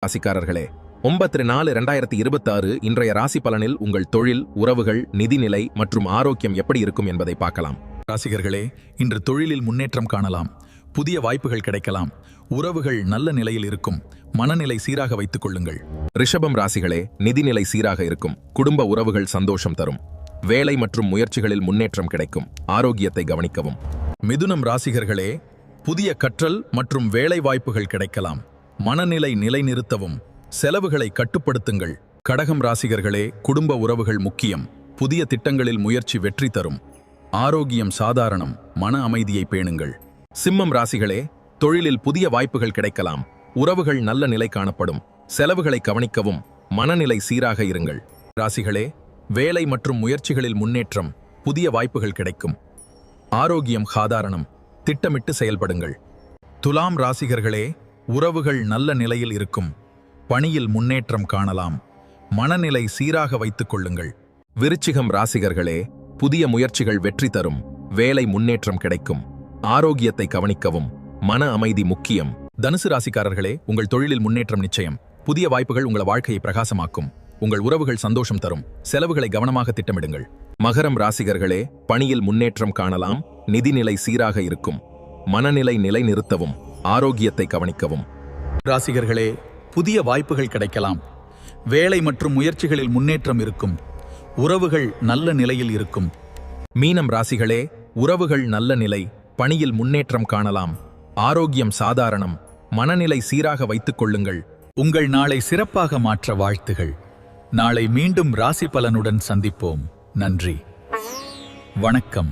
ராசிக்காரர்களே 9/4/2026 இன்றைய ராசி பலனில் உங்கள் தொழில், உறவுகள், நிதிநிலை மற்றும் ஆரோக்கியம் எப்படி இருக்கும் என்பதை பார்க்கலாம். ராசிகர்களே, இன்று தொழிலில் முன்னேற்றம் காணலாம், புதிய வாய்ப்புகள் கிடைக்கலாம், உறவுகள் நல்ல நிலையில் இருக்கும், மனநிலை சீராக வைத்துக் கொள்ளுங்கள். ரிஷபம் ராசிகளே, நிதிநிலை சீராக இருக்கும், குடும்ப உறவுகள் சந்தோஷம் தரும், வேலை மற்றும் முயற்சிகளில் முன்னேற்றம் கிடைக்கும், ஆரோக்கியத்தை கவனிக்கவும். மிதுனம் ராசிகர்களே, புதிய கற்றல் மற்றும் வேலை வாய்ப்புகள் கிடைக்கலாம், மனநிலை நிலைநிறுத்தவும், செலவுகளை கட்டுப்படுத்துங்கள். கடகம் ராசிகர்களே, குடும்ப உறவுகள் முக்கியம், புதிய திட்டங்களில் முயற்சி வெற்றி தரும், ஆரோக்கியம் சாதாரணம், மன அமைதியை பேணுங்கள். சிம்மம் ராசிகளே, தொழிலில் புதிய வாய்ப்புகள் கிடைக்கலாம், உறவுகள் நல்ல நிலை காணப்படும், செலவுகளை கவனிக்கவும், மனநிலை சீராக இருங்கள். ராசிகளே, வேலை மற்றும் முயற்சிகளில் முன்னேற்றம், புதிய வாய்ப்புகள் கிடைக்கும், ஆரோக்கியம் சாதாரணம், திட்டமிட்டு செயல்படுங்கள். துலாம் ராசிகர்களே, உறவுகள் நல்ல நிலையில் இருக்கும், பணியில் முன்னேற்றம் காணலாம், மனநிலை சீராக வைத்துக் கொள்ளுங்கள். விருச்சிகம் ராசிகர்களே, புதிய முயற்சிகள் வெற்றி தரும், வேலை முன்னேற்றம் கிடைக்கும், ஆரோக்கியத்தை கவனிக்கவும், மன அமைதி முக்கியம். தனுசு ராசிக்காரர்களே, உங்கள் தொழிலில் முன்னேற்றம் நிச்சயம், புதிய வாய்ப்புகள் உங்கள் வாழ்க்கையை பிரகாசமாக்கும், உங்கள் உறவுகள் சந்தோஷம் தரும், செலவுகளை கவனமாக திட்டமிடுங்கள். மகரம் ராசிகர்களே, பணியில் முன்னேற்றம் காணலாம், நிதிநிலை சீராக இருக்கும், மனநிலை நிலைநிறுத்தவும், ஆரோக்கியத்தை கவனிக்கவும். ராசிகர்களே, புதிய வாய்ப்புகள் கிடைக்கலாம், வேலை மற்றும் முயற்சிகளில் முன்னேற்றம் இருக்கும், உறவுகள் நல்ல நிலையில் இருக்கும். மீனம் ராசிகளே, உறவுகள் நல்ல நிலை, பணியில் முன்னேற்றம் காணலாம், ஆரோக்கியம் சாதாரணம், மனநிலை சீராக வைத்துக் கொள்ளுங்கள். உங்கள் நாளை சிறப்பாக மாற்ற வாழ்த்துகள். நாளை மீண்டும் ராசி பலனுடன் சந்திப்போம். நன்றி, வணக்கம்.